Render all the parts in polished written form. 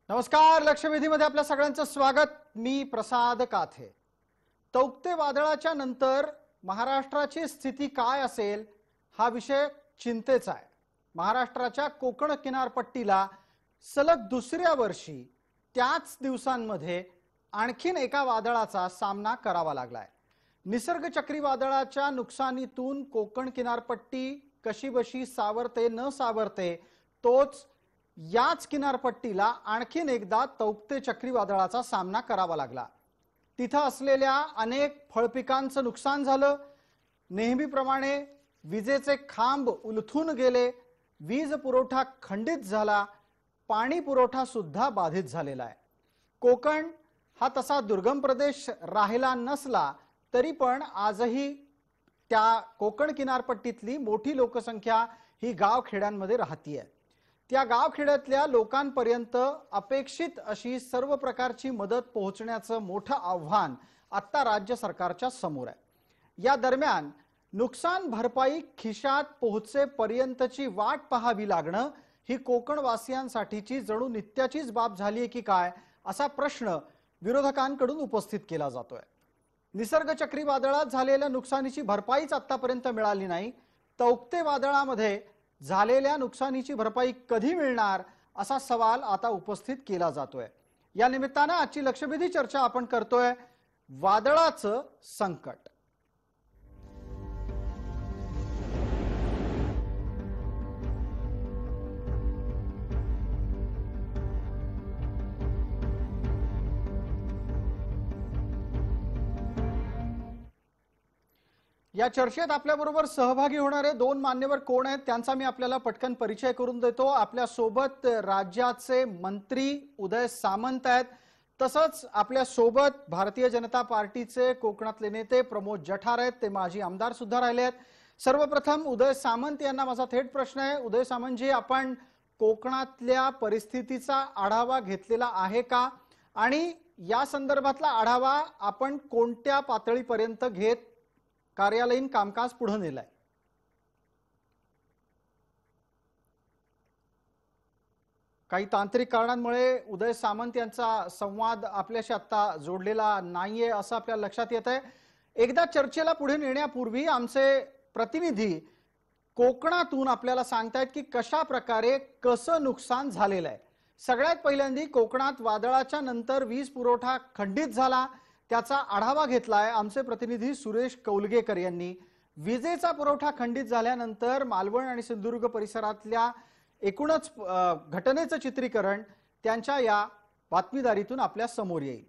नमस्कार. लक्षवेधीमध्ये आपल्या सगळ्यांचं स्वागत. मी प्रसाद काथे. तौक्ते वादळाच्या नंतर महाराष्ट्राची स्थिती काय असेल हा विषय चिंतेचा आहे. महाराष्ट्राच्या कोकण किनारपट्टीला सलग दुसऱ्या वर्षी त्याच दिवसांमध्ये आणखीन एका वादळाचा सामना करावा लागलाय. निसर्ग चक्रीवादळाच्या नुकसानीतून कोकण किनारपट्टी कशीबशी सावरते न सावरते, तोच याच किनारपट्टीला आणखीन एकदा तौक्ते चक्रीवादळाचा सामना करावा लागला. तिथं असलेल्या अनेक फळपिकांचं नुकसान झालं. नेहमीप्रमाणे विजेचे खांब उलथून गेले, वीज पुरवठा खंडित झाला, पाणी पुरवठा सुद्धा बाधित झालेला आहे. कोकण हा तसा दुर्गम प्रदेश राहिला नसला तरी पण आजही त्या कोकण किनारपट्टीतली मोठी लोकसंख्या ही गावखेड्यांमध्ये राहतीये. त्या गावखेड्यातल्या लोकांपर्यंत अपेक्षित अशी सर्व प्रकारची मदत पोहोचण्याचं मोठं आव्हान आता राज्य सरकारच्या समोर आहे. या दरम्यान नुकसान भरपाई खिशात पोहोचेपर्यंतची वाट पाहावी लागणं ही कोकणवासियांसाठीची जणू नित्याचीच बाब झाली आहे की काय, असा प्रश्न विरोधकांकडून उपस्थित केला जातोय. निसर्ग चक्रीवादळात झालेल्या नुकसानीची भरपाईच आतापर्यंत मिळाली नाही. तौक्ते वादळामध्ये झालेल्या नुकसानीची भरपाई कधी मिळणार असा सवाल आता उपस्थित केला जातोय. या निमित्तानं आजची लक्षवेधी चर्चा आपण करतोय वादळाचं संकट. या चर्चेत आपल्याबरोबर सहभागी होणारे दोन मान्यवर कोण आहेत त्यांचा मी आपल्याला पटकन परिचय करून देतो. आपल्या सोबत राज्याचे मंत्री उदय सामंत आहेत. तसंच आपल्या सोबत भारतीय जनता पार्टीचे कोकणातले नेते प्रमोद जठार आहेत. ते माजी आमदार सुद्धा राहिले आहेत. सर्वप्रथम उदय सामंत यांना माझा थेट प्रश्न आहे. उदय सामंतजी, आपण कोकणातल्या परिस्थितीचा आढावा घेतलेला आहे का, आणि या संदर्भातला आढावा आपण कोणत्या पातळीपर्यंत घेत कार्यालयीन कामकाज पुढे नेलाय? काही तांत्रिक कारणांमुळे उदय सामंत यांचा संवाद आपल्याशी आता जोडलेला नाहीये असं आपल्या लक्षात येत आहे. एकदा चर्चेला पुढे नेण्यापूर्वी आमचे प्रतिनिधी कोकणातून आपल्याला सांगतायत की कशा प्रकारे कसं नुकसान झालेलं आहे. सगळ्यात पहिल्यांदा कोकणात वादळाच्या नंतर वीज पुरवठा खंडित झाला, त्याचा आढावा घेतलाय आमचे प्रतिनिधी सुरेश कौलगेकर यांनी. विजेचा पुरवठा खंडित झाल्यानंतर मालवण आणि सिंधुदुर्ग परिसरातल्या एकूणच घटनेचं चित्रीकरण त्यांच्या या बातमीदारीतून आपल्या समोर येईल.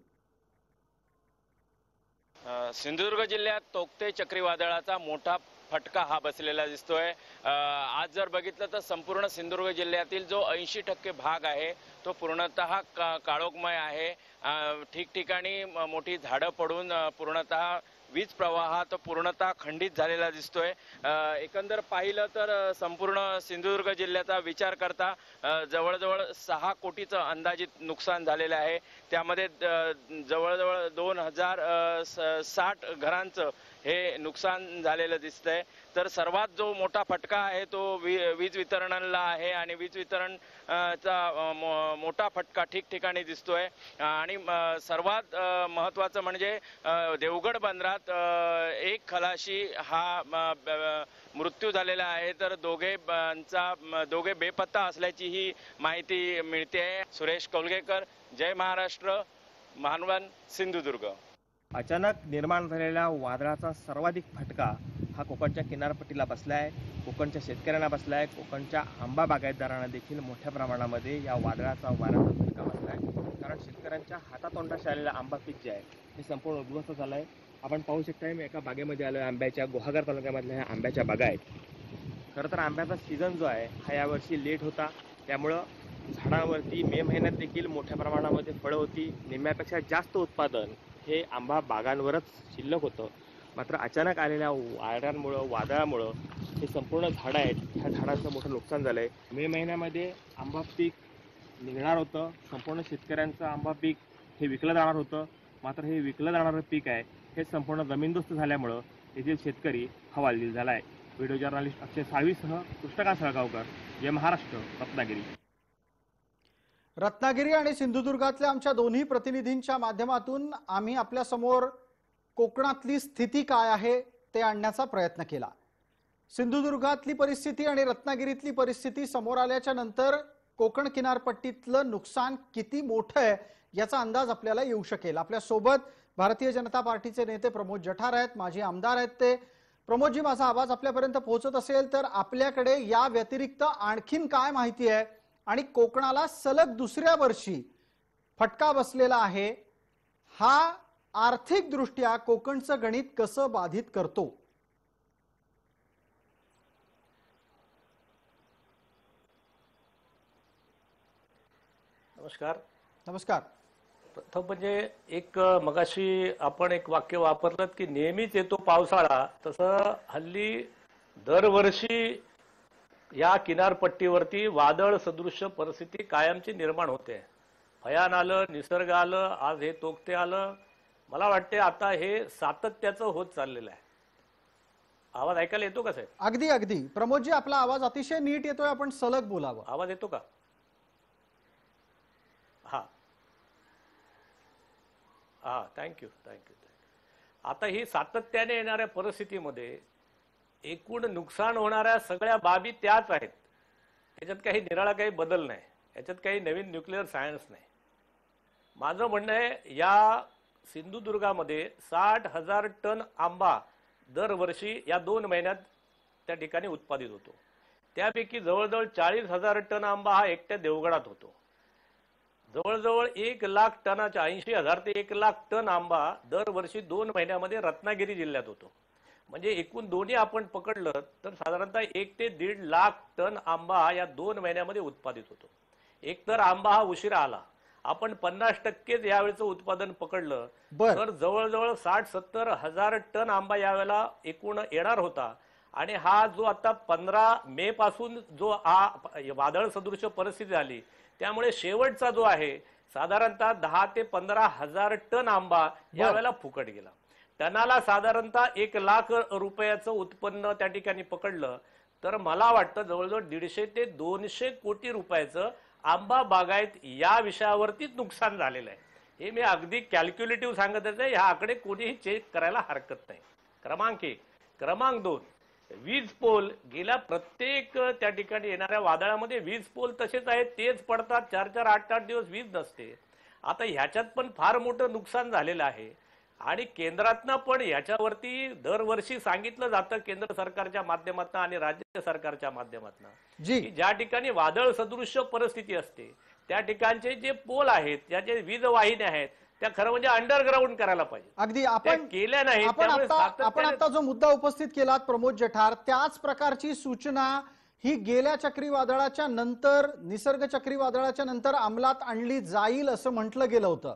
सिंधुदुर्ग जिल्ह्यात तौक्ते चक्रीवादळाचा मोठा फटका हा बसलेला दिसतोय. आज जर बघितलं तर संपूर्ण सिंधुदुर्ग जिल्ह्यातील जो 80% भाग आहे तो पूर्णतः काळोखमय आहे. ठिकठिकाणी मोठी झाडं पडून पूर्णतः वीज प्रवाह तो पूर्णतः खंडित झालेला दिसतोय. एकंदर पाहिलं तर संपूर्ण सिंधुदुर्ग जिल्ह्याचा विचार करता जवळजवळ 6 कोटीचं अंदाजित नुकसान झालेलं आहे. त्यामध्ये जवळजवळ 2060 घरांचं हे नुकसान झालेलं दिसतंय. तर सर्वात जो मोठा फटका आहे तो वीज वितरणाला आहे आणि वीज वितरणचा मोठा फटका ठिकठिकाणी दिसतोय. आणि सर्वात महत्त्वाचं म्हणजे देवगड बंदरात एक खलाशी हा मृत्यू झालेला आहे, तर दोघे बेपत्ता असल्याची ही माहिती मिळते. सुरेश कौलगेकर, जय महाराष्ट्र, मानवण, सिंधुदुर्ग. अचानक निर्माण झालेल्या वादळाचा सर्वाधिक फटका हा कोकणच्या किनारपट्टीला बसला आहे. कोकणच्या शेतकऱ्यांना बसला आहे. कोकणच्या आंबा बागायतदारांना देखील मोठ्या प्रमाणामध्ये या वादळाचा वाऱ्याचा फटका बसला आहे. कारण शेतकऱ्यांच्या हातातोंडाशी आलेलं आंबा पीक जे आहे हे संपूर्ण उद्ध्वस्त झालं आहे. आपण पाहू शकता, मी एका बागेमध्ये आलो आहे. आंब्याच्या गुहागर तालुक्यामधल्या ह्या आंब्याच्या बागा आहेत. खरं तर आंब्याचा सीझन जो आहे हा यावर्षी लेट होता, त्यामुळं झाडांवरती मे महिन्यात देखील मोठ्या प्रमाणामध्ये फळं होती. निम्म्यापेक्षा जास्त उत्पादन हे आंबा बागांवरच शिल्लक होतं. मात्र अचानक आलेल्या वादळामुळं हे संपूर्ण झाडं आहेत, ह्या झाडांचं मोठं नुकसान झालं आहे. मे महिन्यामध्ये आंबा पीक निघणार होतं. संपूर्ण शेतकऱ्यांचं आंबा पीक हे विकलं जाणार होतं. मात्र हे विकलं जाणारं पीक आहे हे संपूर्ण जमीनदोस्त झाल्यामुळं येथील शेतकरी हवालदिल झाला आहे. व्हिडिओ जर्नलिस्ट अक्षय साळवीसह कृष्णकांत सळगावकर, जय महाराष्ट्र, रत्नागिरी. रत्नागिरी आणि सिंधुदुर्गातल्या आमच्या दोन्ही प्रतिनिधींच्या माध्यमातून आम्ही आपल्या समोर कोकणातली स्थिती काय आहे ते आणण्याचा प्रयत्न केला। सिंधुदुर्गातली परिस्थिती आणि रत्नागिरीतली परिस्थिती समोर आल्याच्या नंतर कोकण किनारपट्टीतलं नुकसान किती मोठं आहे याचा अंदाज आपल्याला येऊ शकेल। आपल्या सोबत भारतीय जनता पार्टीचे नेते प्रमोद जठार आहेत, माजी आमदार आहेत ते। प्रमोदजी, माझा आवाज आपल्यापर्यंत पोहोचत असेल तर आपल्याकडे या व्यतिरिक्त आणखीन काय माहिती आहे आणि कोकणाला सलग दुसऱ्या वर्षी फटका बसलेला आहे, हा आर्थिक दृष्ट्या कोकणचं गणित कसं बाधित करतो? नमस्कार। नमस्कार। प्रथम म्हणजे एक मगाशी आपण एक वाक्य वापरलं की नेहमीच येतो पावसाळा, तसं हल्ली दरवर्षी या किनारपट्टीवरती वादळ सदृश्य परिस्थिती कायमची निर्माण होते। भयान आलं, निसर्ग आलं, आज हे तोक्ते आलं। मला वाटते आता हे सातत्याचं होत चाललेलं आहे। आवाज ऐकायला येतो का साहेब? अगदी अगदी प्रमोदजी, आपला आवाज अतिशय नीट येतोय, आपण सलग बोलावं। आवाज येतो का? हा हा, थँक्यू थँक्यू। आता ही सातत्याने येणाऱ्या परिस्थितीमध्ये एकूण नुकसान होणाऱ्या सगळ्या बाबी त्याच आहेत। याच्यात काही निराळा काही बदल नाही, याच्यात काही नवीन न्यूक्लिअर सायन्स नाही। माझं म्हणणं आहे, या सिंधुदुर्गामध्ये 60,000 टन आंबा दरवर्षी या 2 महिन्यात त्या ठिकाणी उत्पादित होतो। त्यापैकी जवळजवळ 40,000 टन आंबा हा एकट्या देवगडात होतो। जवळजवळ 1,00,000 टनाच्या 80,000 ते 1,00,000 टन आंबा दरवर्षी 2 महिन्यामध्ये रत्नागिरी जिल्ह्यात होतो। म्हणजे एकूण दोन्ही आपण पकडलं तर साधारणतः 1 ते 1.5 लाख टन आंबा या 2 महिन्यामध्ये उत्पादित होतो। एकतर आंबा हा उशिरा आला, आपण 50% यावेळेचं उत्पादन पकडलं तर जवळजवळ 60-70 हजार टन आंबा यावेळेला एकूण येणार होता। आणि हा जो आता 15 मे पासून जो हा वादळ सदृश परिस्थिती झाली, त्यामुळे शेवटचा जो आहे साधारणतः 10 ते 15 हजार टन आंबा यावेळेला फुकट गेला। टनाला साधारणतः 1,00,000 रुपयाचं उत्पन्न त्या ठिकाणी पकडलं तर मला वाटतं जवळजवळ 150 ते 200 कोटी रुपयाचं आंबा बागायत या विषयावरतीच नुकसान झालेलं आहे। हे मी अगदी कॅल्क्युलेटिव्ह सांगतच आहे, ह्या आकडे कोणीही चेक करायला हरकत नाही। क्रमांक 1। क्रमांक 2, वीज पोल गेल्या प्रत्येक त्या ठिकाणी येणाऱ्या वादळामध्ये वीज पोल तसेच आहेत, तेच पडतात, 4-4, 8-8 दिवस वीज नसते। आता ह्याच्यात पण फार मोठं नुकसान झालेलं आहे। आणि केंद्रातनं पण याच्यावरती दरवर्षी सांगितलं जातं, केंद्र सरकारच्या माध्यमातून आणि राज्य सरकारच्या माध्यमातून, की ज्या ठिकाणी वादळ सदृश्य परिस्थिती असते त्या ठिकाणचे जे पोल आहेत, ज्या जे वीज वाहिन्या आहेत, त्या खरं म्हणजे अंडरग्राऊंड करायला पाहिजे। अगदी आपण केल्या नाही। आपण आता जो मुद्दा उपस्थित केलात प्रमोद जठार, त्याच प्रकारची सूचना ही गेल्या चक्रीवादळाच्या नंतर, निसर्ग चक्रीवादळाच्या नंतर अंमलात आणली जाईल असं म्हटलं गेलं होतं।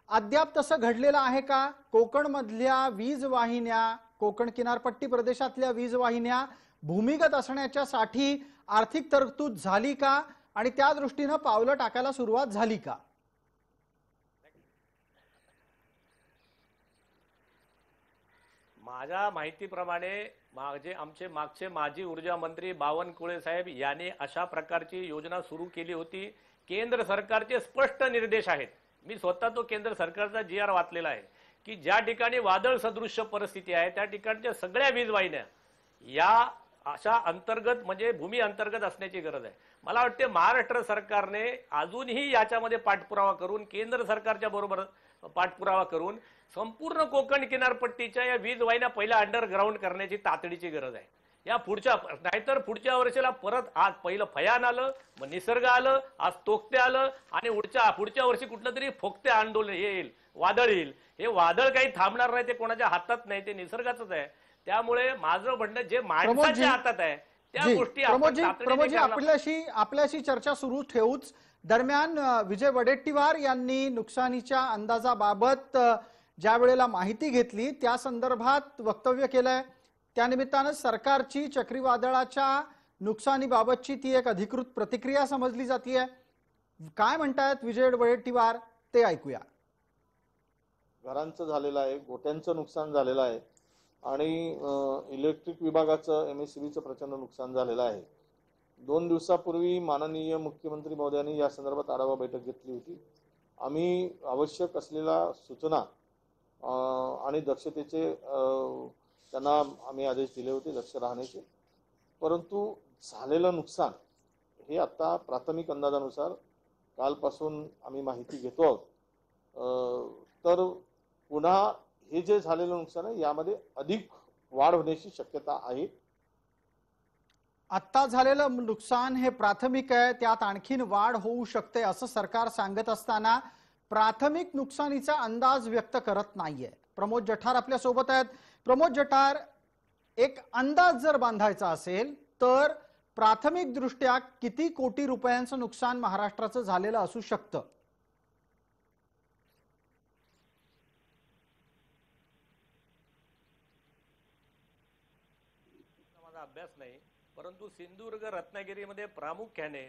अद्याप तसं घडलेलं आहे का? कोकण मधल्या वीज वाहिन्या, कोकण किनारपट्टी प्रदेशातल्या वीज वाहिन्या भूमिगत असण्याच्या साठी आर्थिक तरतूद झाली का आणि त्या दृष्टीने पावलं टाकायला सुरुवात झाली का? माझ्या माहितीप्रमाणे आमचे मागचे माजी ऊर्जा मंत्री बावनकुळे साहेब यांनी अशा प्रकारची योजना सुरू केली होती। केंद्र सरकारचे स्पष्ट निर्देश आहेत, मी स्वतः तो केंद्र सरकारचा GR वाचलेला आहे, की ज्या ठिकाणी वादळ सदृश्य परिस्थिती आहे त्या ठिकाणच्या सगळ्या वीज वाहिन्या या अशा अंतर्गत म्हणजे भूमी अंतर्गत असण्याची गरज आहे। मला वाटते महाराष्ट्र सरकारने अजूनही याच्यामध्ये पाठपुरावा करून, केंद्र सरकारच्या बरोबर पाठपुरावा करून संपूर्ण कोकण किनारपट्टीच्या या वीज वाहिन्या पहिल्या अंडरग्राऊंड करण्याची तातडीची गरज आहे। या पुढच्या, नाहीतर पुढच्या वर्षीला परत, आज पहिलं भयान आलं, मग निसर्ग आलं, आज तोक्ते आलं आणि पुढच्या वर्षी कुठलं तरी फोक्ते आंदोलन येईल, वादळ येईल। हे वादळ काही थांबणार नाही, ते कोणाच्या हातात नाही, ते निसर्गाचंच आहे। त्यामुळे माझं म्हणणं जे माणसाच्या हातात आहे त्या गोष्टी प्रमोदजी आपल्याशी चर्चा सुरू ठेवूच। दरम्यान विजय वडेट्टीवार यांनी नुकसानीच्या अंदाजाबाबत ज्या वेळेला माहिती घेतली त्या संदर्भात वक्तव्य केलंय। त्यानिमित्तानं सरकारची चक्रीवादळाच्या नुकसानीबाबतची ती एक अधिकृत प्रतिक्रिया समजली जातीये। काय म्हणतायत विजय वडेट्टीवार ते ऐकूया। घरांचं झालेलं आहे, गोट्यांचं नुकसान झालेलं आहे आणि इलेक्ट्रिक विभागाचं MSEBीचं प्रचंड नुकसान झालेलं आहे। 2 दिवसापूर्वी माननीय मुख्यमंत्री महोदयांनी या संदर्भात आढावा बैठक घेतली होती. आम्ही आवश्यक असलेल्या सूचना आणि दक्षतेचे त्यांना आम्ही आदेश दिले होते दक्ष राहण्याचे. परंतु झालेलं नुकसान हे आता प्राथमिक अंदाजानुसार कालपासून आम्ही माहिती घेतो आहोत. तर पुन्हा हे जे झालेलं नुकसान आहे यामध्ये अधिक वाढ होण्याची शक्यता आहे. आत्ता झालेलं नुकसान हे प्राथमिक आहे, त्यात आणखीन वाढ होऊ शकते असं सरकार सांगत असताना प्राथमिक नुकसानीचा अंदाज व्यक्त करत नाहीये. प्रमोद जठार आपल्या सोबत आहेत. प्रमोद जठार, एक अंदाज जर बांधायचा असेल तर प्राथमिक दृष्ट्या किती कोटी रुपयांचं नुकसान महाराष्ट्राचं झालेलं असू शकतं? माझा अभ्यास नाही, परंतु सिंधुदुर्ग रत्नागिरीमध्ये प्रामुख्याने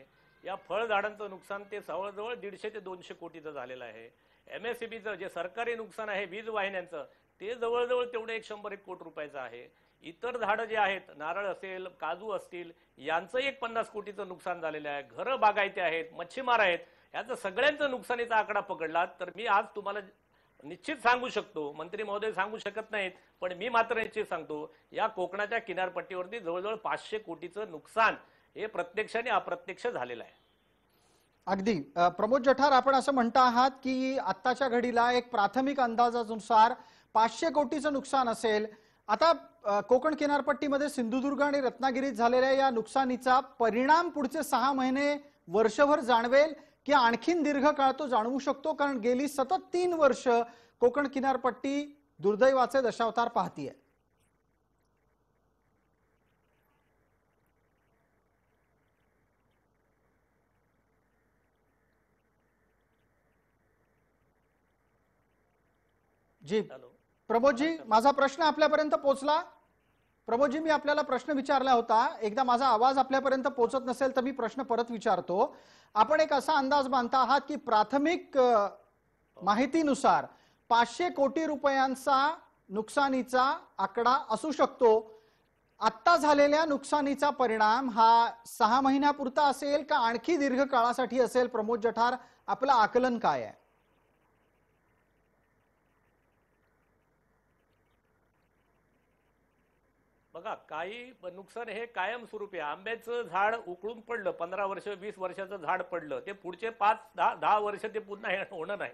या फळझाडांचं नुकसान ते जवळजवळ 150 ते 200 कोटीचं झालेलं आहे. MSCBचं जे सरकारी नुकसान आहे वीज वाहिन्यांचं ते जवळजवळ तेवढे 100-1 कोटी रुपयाचं आहे. इतर झाडं जे आहेत, नारळ असेल, काजू असतील, यांचं 50 कोटीचं नुकसान झालेलं आहे. घरं बागायते आहेत, मच्छीमार आहेत, याचं सगळ्यांचं नुकसानीचा आकडा पकडला तर मी आज तुम्हाला निश्चित सांगू शकतो, मंत्री महोदय सांगू शकत नाहीत, पण मी मात्र निश्चित सांगतो, या कोकणाच्या किनारपट्टीवरती जवळजवळ 500 कोटीचं नुकसान हे प्रत्यक्ष आणि अप्रत्यक्ष झालेलं आहे. अगदी प्रमोद जठार, आपण असं म्हणता आहात की आत्ताच्या घडीला एक प्राथमिक अंदाजानुसार 500 कोटीचं नुकसान असेल. आता कोकण किनारपट्टीमध्ये सिंधुदुर्ग आणि रत्नागिरीत झालेल्या या नुकसानीचा परिणाम पुढचे 6 महिने वर्षभर जाणवेल की आणखीन दीर्घ काळ तो जाणवू शकतो? कारण गेली सतत 3 वर्ष कोकण किनारपट्टी दुर्दैवाचे दशावतार पाहतीये. जी प्रमोदजी, माझा प्रश्न आपल्यापर्यंत पोहोचला? प्रमोदजी, मी आपल्याला प्रश्न विचारला होता. एकदा माझा आवाज आपल्यापर्यंत पोहोचत नसेल तर मी प्रश्न परत विचारतो. आपण एक असा अंदाज बांधता आहात की प्राथमिक माहितीनुसार 500 कोटी रुपयांचा नुकसानीचा आकडा असू शकतो. आत्ता झालेल्या नुकसानीचा परिणाम हा 6 महिन्यापुरता असेल का आणखी दीर्घ काळासाठी असेल? प्रमोद जठार, आपलं आकलन काय आहे? बघा, काही नुकसान हे कायमस्वरूपी आहे. आंब्याचं झाड उकळून पडलं, 15 वर्ष 20 वर्षाचं झाड पडलं, ते पुढचे 5-10 वर्ष ते पुन्हा होणं नाही.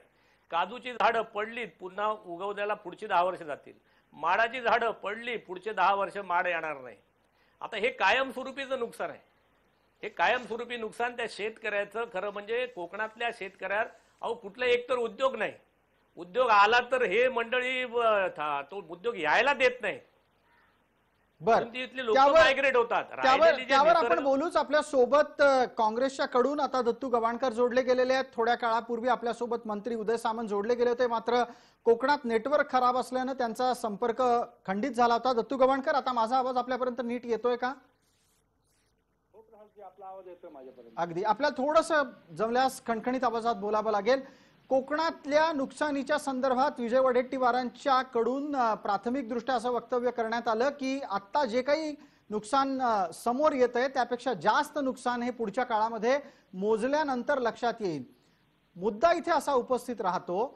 काजूची झाडं पडलीत, पुन्हा उगवण्याला पुढची 10 वर्ष जातील. माडाची झाडं पडली, पुढचे 10 वर्ष माड येणार नाही. आता हे कायमस्वरूपीचं नुकसान आहे. हे कायमस्वरूपी नुकसान त्या शेतकऱ्याचं, खरं म्हणजे कोकणातल्या शेतकऱ्यावर कुठला एकतर उद्योग नाही. उद्योग आला तर हे मंडळी तो उद्योग यायला देत नाही. बर, मायग्रेट होतात. त्यावर आपण बोलूच. आपल्या सोबत काँग्रेसच्या कडून आता दत्तू गवाणकर जोडले गेलेले आहेत. थोड्या काळापूर्वी आपल्या सोबत मंत्री उदय सामंत जोडले गेले होते, मात्र कोकणात नेटवर्क खराब असल्यानं त्यांचा संपर्क खंडित झाला होता. दत्तू गवाणकर, आता माझा आवाज आपल्यापर्यंत नीट येतोय का? आपला आवाज येतोय माझ्यापर्यंत? अगदी. आपल्याला थोडंसं जमल्यास खणखणीत आवाजात बोलावं लागेल. कोकणातल्या नुकसानीच्या संदर्भात विजय वडेट्टीवारांच्या कडून प्राथमिक दृष्ट्या असं वक्तव्य करण्यात आलं की आता जे काही नुकसान समोर येत आहे त्यापेक्षा जास्त नुकसान हे पुढच्या काळामध्ये मोजल्यानंतर लक्षात येईल. मुद्दा इथे असा उपस्थित राहतो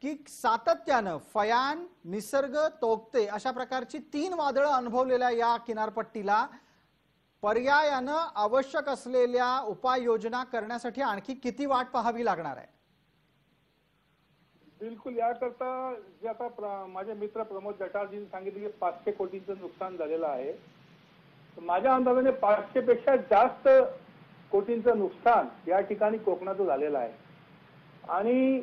की सातत्यानं फयान, निसर्ग, तोक्ते अशा प्रकारची 3 वादळं अनुभवलेल्या या किनारपट्टीला पर्यायानं आवश्यक असलेल्या उपाययोजना करण्यासाठी आणखी किती वाट पाहावी लागणार आहे? बिलकुल. याकरता जे आता माझे मित्र प्रमोद जठारजींनी सांगितले की 500 कोटींचं नुकसान झालेलं आहे, माझ्या अंदाजाने 500 पेक्षा जास्त कोटींचं नुकसान या ठिकाणी कोकणात झालेलं आहे. आणि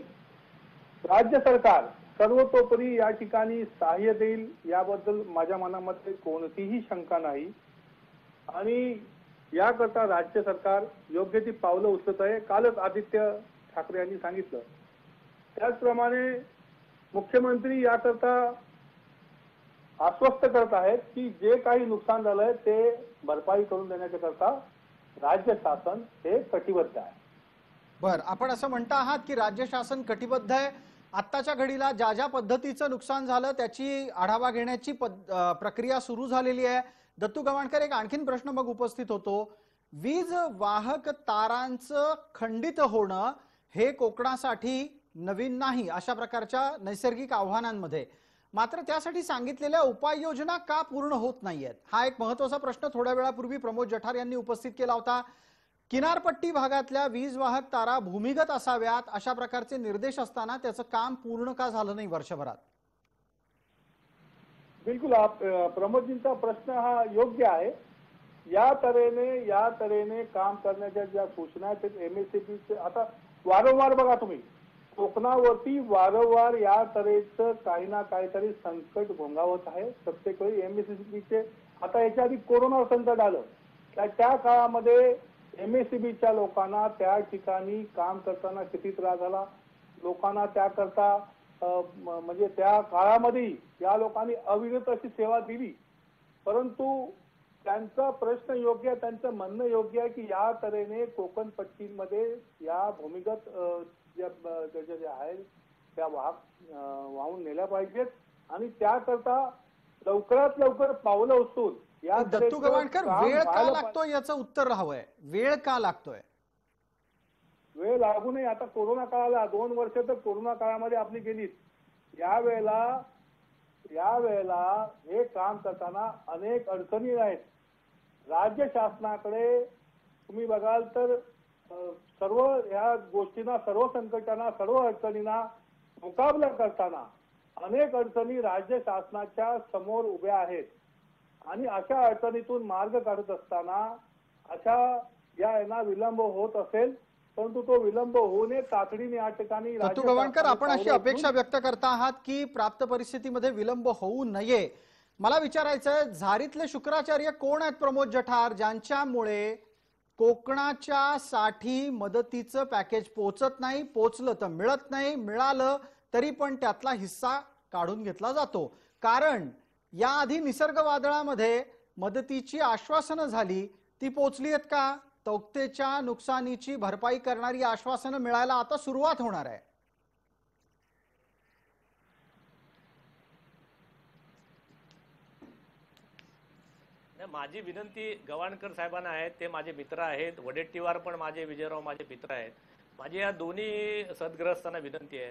राज्य सरकार सर्वतोपरी या ठिकाणी सहाय्य देईल याबद्दल माझ्या मनामध्ये कोणतीही शंका नाही. आणि याकरता राज्य सरकार योग्य ती पावलं उचलत आहे. कालच आदित्य ठाकरे यांनी सांगितलं. त्याचप्रमाणे मुख्यमंत्री याकरता आश्वस्त करत आहेत की जे काही नुकसान झालंय ते भरपाई करून देण्याच्या करता राज्य शासन हे कटिबद्ध आहे. बर, आपण असं म्हणता आहात की राज्य शासन कटिबद्ध आहे. आत्ताच्या घडीला ज्या ज्या पद्धतीचं नुकसान झालं त्याची आढावा घेण्याची प्रक्रिया सुरू झालेली आहे. दत्तू गवाणकर, एक आणखीन प्रश्न मग उपस्थित होतो. वीज वाहक तारांचं खंडित होणं हे कोकणासाठी नवीन नाही अशा प्रकारच्या नैसर्गिक आव्हानांमध्ये, मात्र त्यासाठी सांगितलेल्या उपाययोजना का पूर्ण होत नाहीयेत हा एक महत्त्वाचा प्रश्न थोड्या वेळापूर्वी प्रमोद जठार यांनी उपस्थित केला होता। किनारपट्टी भागातल्या वीज वाहक तारा भूमिगत असाव्यात अशा प्रकारचे निर्देश असताना त्याचं काम पूर्ण का झालं नाही वर्षभरात? बिलकुल प्रमोदजींचा प्रश्न हा योग्य आहे। या तऱ्हेने काम करण्याच्या ज्या सूचना आहेत एमएससीबीचे आता वारंवार बघा तुम्ही कोकणावरती वारंवार या तऱ्हेचं काही ना काहीतरी संकट भोंगावत आहे प्रत्येक वेळी एमएससीबीचे। आता याच्या आधी कोरोना संकट आलं त्या काळामध्ये एमएससीबीच्या लोकांना त्या ठिकाणी काम करताना किती त्रास झाला, लोकांना त्याकरता म्हणजे त्या काळामध्ये या लोकांनी अविरत अशी सेवा दिली। परंतु त्यांचा प्रश्न योग्य आहे, त्यांचं म्हणणं योग्य आहे की या तऱ्हेने कोकण पट्टीमध्ये या भूमिगत ज्या आहेत त्या वाहून नेल्या पाहिजेत आणि त्याकरता लवकरात लवकर पावलं उचलून या दत्तू गवाणकर वेळ का लागतोय याचं उत्तर हवंय। वेळ का लागतोय? वेळ लागू नये। आता कोरोना काळाला 2 वर्ष तर कोरोना काळामध्ये आपली गेलीत। यावेळेला हे काम करताना अनेक अडचणी आहेत। राज्य शासनाकडे तुम्ही बघाल तर सर्व ह्या गोष्टींना, सर्व संकटांना, सर्व अडचणींना मुकाबला करताना अनेक अडचणी राज्य शासनाच्या समोर उभ्या आहेत आणि अशा अडचणीतून मार्ग काढत असताना अशा यांना विलंब होत असेल, परंतु तो विलंब होऊ नये तातडीने या ठिकाणी। दत्तू गवाणकर, आपण अशी अपेक्षा व्यक्त करता आहात की प्राप्त परिस्थितीमध्ये विलंब होऊ नये। मला विचारायचं झारीतले शुक्राचार्य कोण आहेत प्रमोद जठार, ज्यांच्यामुळे कोकणाच्या साठी मदतीचं पॅकेज पोहोचत नाही, पोहोचलं तर मिळत नाही, मिळालं तरी पण त्यातला हिस्सा काढून घेतला जातो? कारण याआधी निसर्ग वादळामध्ये मदतीची आश्वासनं झाली, ती पोहोचली आहेत का? तौक्तेच्या नुकसानीची भरपाई करणारी आश्वासनं मिळायला आता सुरुवात होणार आहे। माझी विनंती गवाणकर साहेबांना आहे, ते माझे मित्र आहेत, वडेट्टीवार पण माझे, विजयराव माझे मित्र आहेत। माझी या दोन्ही सदग्रस्तांना विनंती आहे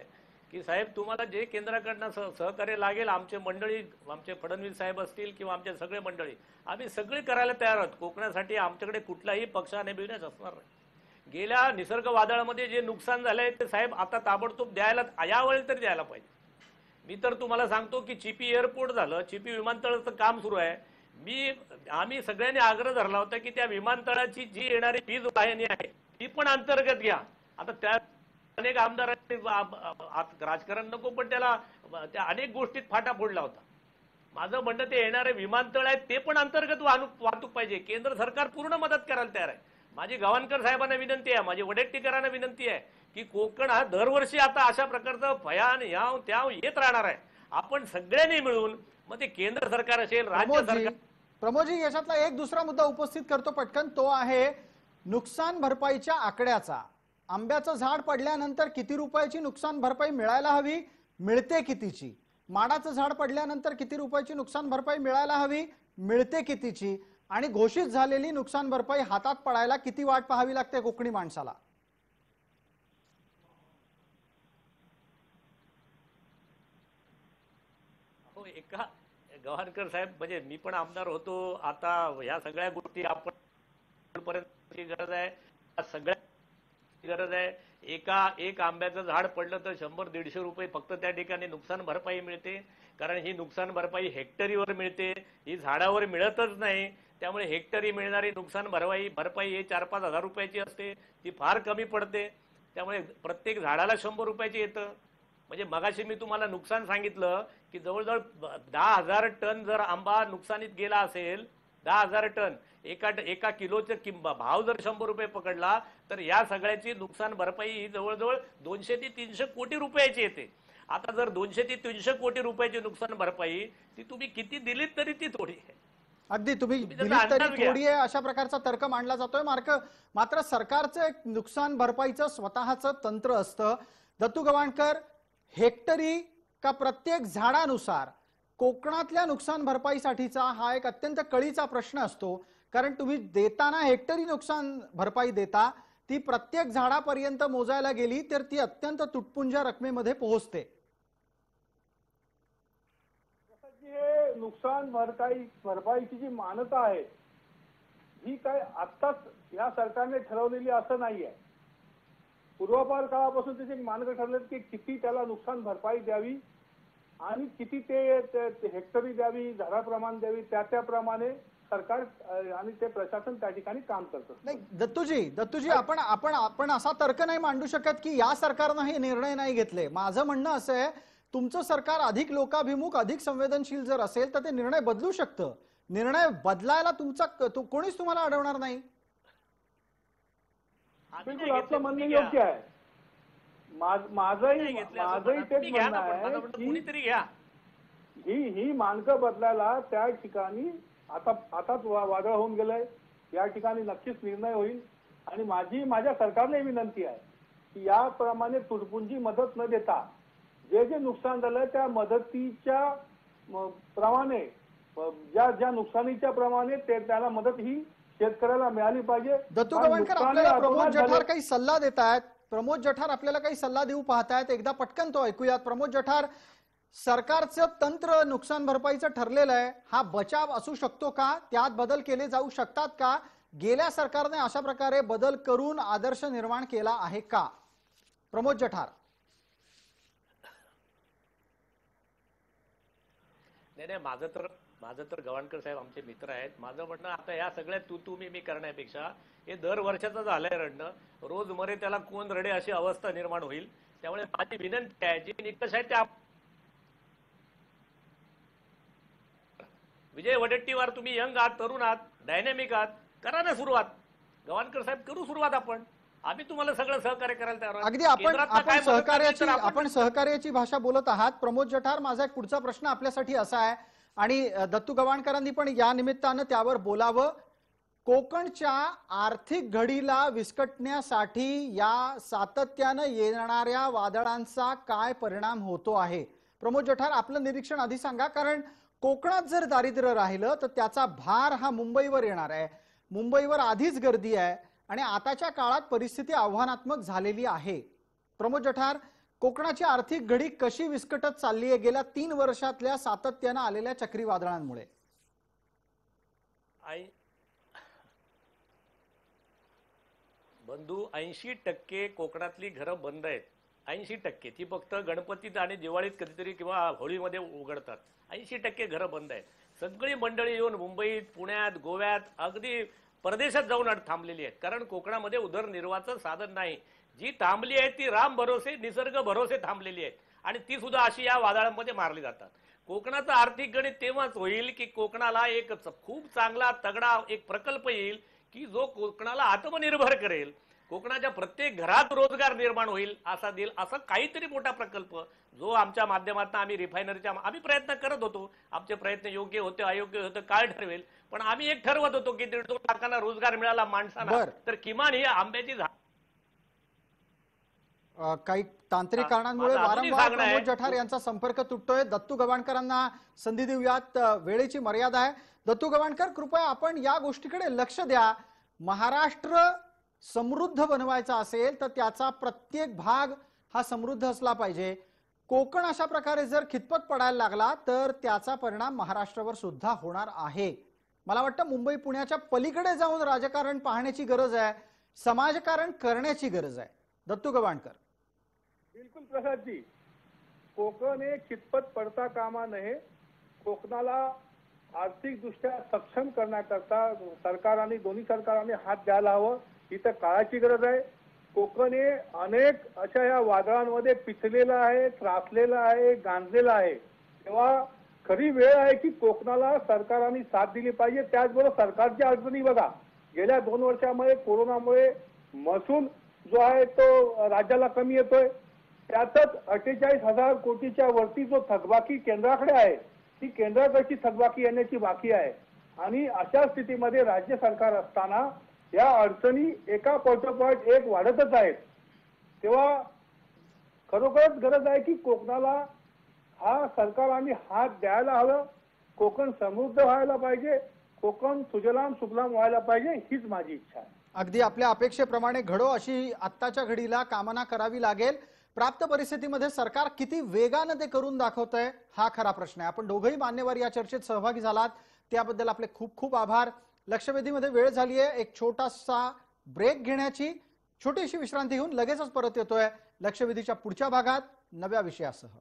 की साहेब तुम्हाला जे केंद्राकडनं सहकार्य लागेल, आमचे मंडळी, आमचे फडणवीस साहेब असतील किंवा आमचे सगळे मंडळी, आम्ही सगळे करायला तयार आहोत। कोकणासाठी आमच्याकडे कुठलाही पक्षाने बिघडण्यास असणार नाही। गेल्या निसर्ग वादळामध्ये जे नुकसान झालंय ते साहेब आता ताबडतोब द्यायला, यावेळी तरी द्यायला पाहिजे। मी तर तुम्हाला सांगतो की चिपी एअरपोर्ट झालं, चिपी विमानतळाचं काम सुरू आहे। आम्ही सगळ्यांनी आग्रह धरला होता की त्या विमानतळाची जी येणारी वीज वाहिनी आहे ती पण अंतर्गत घ्या। आता त्या अनेक आमदारांनी राजकारण नको पण त्याला त्या अनेक गोष्टीत फाटा फोडला होता। माझं म्हणणं ते येणारे विमानतळ आहेत ते पण अंतर्गत वाहतूक पाहिजे। केंद्र सरकार पूर्ण मदत करायला तयार आहे। माझी गवाणकर साहेबांना विनंती आहे, माझी वडेट्टीकरांना विनंती आहे की कोकण हा दरवर्षी आता अशा प्रकारचं भयान याव त्याव येत राहणार आहे। आपण सगळ्यांनी मिळून मग ते केंद्र सरकार असेल, राज्य सरकार। प्रमोदजी, याच्यातला एक दुसरा मुद्दा उपस्थित करतो पटकन, तो आहे नुकसान भरपाईच्या आकड्याचा। आंब्याचं झाड पडल्यानंतर किती रुपयाची नुकसान भरपाई मिळायला हवी, मिळते कितीची? माडाचं झाड पडल्यानंतर किती रुपयाची नुकसान भरपाई मिळायला हवी, मिळते कितीची? आणि घोषित झालेली नुकसान भरपाई हातात पडायला किती वाट पाहावी लागते कोकणी माणसाला? हो, एका गवाणकर साहेब, म्हणजे मी पण आमदार होतो, आता ह्या सगळ्या गोष्टी आपण पर्यंत गरज आहे, सगळ्या गरज आहे। एक आंब्याचं झाड पडलं तर 100-150 रुपये फक्त त्या ठिकाणी नुकसान भरपाई मिळते, कारण ही नुकसान भरपाई हेक्टरीवर मिळते, ही झाडावर मिळतच नाही। त्यामुळे हेक्टरी मिळणारी नुकसान भरपाई हे 4-5 हजार रुपयाची असते, ती फार कमी पडते। त्यामुळे प्रत्येक झाडाला 100 रुपयाची येतं। म्हणजे मगाशी मी तुम्हाला नुकसान सांगितलं की जवळजवळ 10,000 टन जर आंबा नुकसानीत गेला असेल, 10,000 टन, एका किलोचा भाव जर 100 रुपये पकडला तर या सगळ्याची नुकसान भरपाई ही जवळजवळ 200 ते 300 कोटी रुपयाची येते। आता जर 200 ते 300 कोटी रुपयाची नुकसान भरपाई ती तुम्ही किती दिलीत तरी ती थोडी आहे। अगदी तुम्ही दिलीत तरी थोडी आहे अशा प्रकारचा तर्क मांडला जातोय। मात्र सरकारचं एक नुकसान भरपाईचं स्वतःचं तंत्र असतं। दत्तू गवाणकर, हेक्टरी का प्रत्येक झाडानुसार कोकणातल्या नुकसान भरपाईसाठीचा हा एक अत्यंत कळीचा प्रश्न असतो। कारण तुम्ही देताना हेक्टरी नुकसान भरपाई देता, ती प्रत्येक झाडापर्यंत मोजायला गेली तर ती अत्यंत तुटपुंज्या रकमेमध्ये पोहोचते. हे नुकसान भरपाईची जी मान्यता आहे ही काय आत्ताच या सरकारने ठरवलेली असं नाहीये. पूर्वापार काळापासून त्याची मान्यता ठरली की किती त्याला नुकसान भरपाई द्यावी आणि किती ते हेक्टरी द्यावी, झाडाप्रमाणे द्यावी, त्याप्रमाणे सरकार आणि ते प्रशासन त्या ठिकाणी काम करतं. नाही दत्तूजी, आपण असा तर्क नाही मांडू शकत की या सरकारनं हे निर्णय नाही घेतले. माझं म्हणणं असं आहे, तुमचं सरकार अधिक लोकाभिमुख, अधिक संवेदनशील जर असेल तर ते निर्णय बदलू शकतं. निर्णय बदलायला कोणीच तुम्हाला अडवणार नाही. बिलकुल आपलं म्हणणं योग्य आहे. माझंही तेच म्हणणं आहे ही मानकं बदलायला त्या ठिकाणी आताच वादळ होऊन गेलंय. या ठिकाणी नक्कीच निर्णय होईल आणि माझ्या सरकारने विनंती आहे की याप्रमाणे तुटपुंजी मदत न देता जे नुकसान झालं त्या मदतीच्या प्रमाणे ज्या नुकसानीच्या प्रमाणे त्याला मदत ही शेतकऱ्याला मिळाली पाहिजे. दत्तू गवाणकर आपल्याला प्रमोद जठार काही सल्ला देत आहेत. प्रमोद जठार आपल्याला काही सल्ला देऊ पाहतायत. एकदा पटकन तो ऐकूयात. प्रमोद जठार, सरकारचं तंत्र नुकसान भरपाईचं ठरलेलं आहे, हा बचाव असू शकतो का? त्यात बदल केले जाऊ शकतात का? गेल्या सरकारने अशा प्रकारे बदल करून आदर्श निर्माण केला आहे का? प्रमोद जठार. नाही, माझं तर गवाणकर साहेब आमचे मित्र आहेत. माझं म्हणणं आता या सगळ्या तू मी करण्यापेक्षा हे दर वर्षाचं झालंय रडणं. रोज मरे त्याला कोण रडे अशी अवस्था निर्माण होईल. त्यामुळे माझी विनंती आहे, जे निकष आहे ते विजय वडेट्टीवार, तुम्ही यंग आहात, तरुण आहात, डायनॅमिक आहात, करा ना सुरुवात. गवाणकर साहेब, करू सुरुवात आपण. आम्ही तुम्हाला सगळं सहकार्य करायला तयार आहोत. अगदी आपण सहकार्याची भाषा बोलत आहात. प्रमोद जठार, माझा एक पुढचा प्रश्न आपल्यासाठी असा आहे आणि दत्तू गवाणकरांनी पण या निमित्तानं त्यावर बोलावं. कोकणच्या आर्थिक घडीला विस्कटण्यासाठी या सातत्यानं येणाऱ्या वादळांचा काय परिणाम होतो आहे? प्रमोद जठार, आपलं निरीक्षण आधी सांगा, कारण कोकणात जर दारिद्र्य राहिलं तर त्याचा भार हा मुंबईवर येणार आहे. मुंबईवर आधीच गर्दी आहे आणि आताच्या काळात परिस्थिती आव्हानात्मक झालेली आहे. प्रमोद जठार, कोकणाची आर्थिक घडी कशी विस्कटत चालली आहे गेल्या 3 वर्षातल्या सातत्यानं आलेल्या चक्रीवादळांमुळे? बंधू, 80% कोकणातली घरं बंद आहेत. 80%. ती फक्त गणपतीत आणि दिवाळीत कधीतरी किंवा होळीमध्ये उघडतात. 80% घरं बंद आहेत. सगळी मंडळी येऊन मुंबईत, पुण्यात, गोव्यात, अगदी परदेशात जाऊन थांबलेली आहेत. कारण कोकणामध्ये उदरनिर्वाहाचं साधन नाही. जी थांबली आहे ती राम भरोसे, निसर्ग भरोसे थांबलेली आहेत आणि ती सुद्धा अशी या वादळांमध्ये मारली जातात. कोकणाचं आर्थिक गणित तेव्हाच होईल की कोकणाला एक खूप चांगला तगडा एक प्रकल्प येईल की जो कोकणाला आत्मनिर्भर करेल. कोकणाच्या प्रत्येक घरात रोजगार निर्माण होईल असा देईल, असा काहीतरी मोठा प्रकल्प जो आमच्या माध्यमातून आम्ही रिफायनरीच्या आम्ही प्रयत्न करत होतो. आमचे प्रयत्न योग्य होते अयोग्य होते काळ ठरवेल, पण आम्ही एक ठरवत होतो की 1.5 लाखांना रोजगार मिळाला माणसांना तर किमान ही आंब्याची झाड. काही तांत्रिक कारणांमुळे वारंवार प्रमोद जठार यांचा संपर्क तुटतोय. दत्तू गवाणकरांना संधी देऊयात, वेळेची मर्यादा आहे. दत्तू गवाणकर, कृपया आपण या गोष्टीकडे लक्ष द्या. महाराष्ट्र समृद्ध बनवायचा असेल तर त्याचा प्रत्येक भाग हा समृद्ध असला पाहिजे. कोकण अशा प्रकारे जर खितपत पडायला लागला तर त्याचा परिणाम महाराष्ट्रावर सुद्धा होणार आहे. मला वाटतं मुंबई पुण्याच्या पलीकडे जाऊन राजकारण पाहण्याची गरज आहे, समाजकारण करण्याची गरज आहे. दत्तू गवाणकर. बिलकुल प्रसादजी, कोकण हे खितपत पडता कामा नये. कोकणाला आर्थिकदृष्ट्या सक्षम करण्याकरता सरकारांनी, दोन्ही सरकारांनी हात द्यायला हवं. इथं काळाची गरज आहे. कोकण हे अनेक अशा या वादळांमध्ये पिचलेलं आहे, त्रासलेलं आहे, गांजलेलं आहे. तेव्हा खरी वेळ आहे की कोकणाला सरकारांनी साथ दिली पाहिजे. त्याचबरोबर सरकारच्या अडचणी बघा, गेल्या 2 वर्षामध्ये कोरोनामुळे महसूल जो आहे तो राज्याला कमी येतोय. त्यातच 48,000 कोटीच्या वरती जो थकबाकी केंद्राकडे आहे ती केंद्राकडची थकबाकी येण्याची बाकी आहे. आणि अशा स्थितीमध्ये राज्य सरकार असताना या अडचणी एका पाठोपाठ एक वाढतच आहेत. तेव्हा खरोखरच गरज आहे की कोकणाला हा सरकारांनी हात द्यायला हवं. कोकण समृद्ध व्हायला पाहिजे. कोकण सुजलाम सुफलाम व्हायला पाहिजे, हीच माझी इच्छा आहे. अगदी आपल्या अपेक्षेप्रमाणे घडो अशी आत्ताच्या घडीला कामना करावी लागेल. प्राप्त परिस्थितीमध्ये सरकार किती वेगाने ते करून दाखवतंय हा खरा प्रश्न आहे. आपण दोघंही मान्यवर या चर्चेत सहभागी झालात त्याबद्दल आपले खूप खूप आभार. लक्षवेधीमध्ये वेळ झाली आहे एक छोटासा ब्रेक घेण्याची. छोटीशी विश्रांती घेऊन लगेचच परत येतोय लक्षवेधीच्या पुढच्या भागात नव्या विषयासह.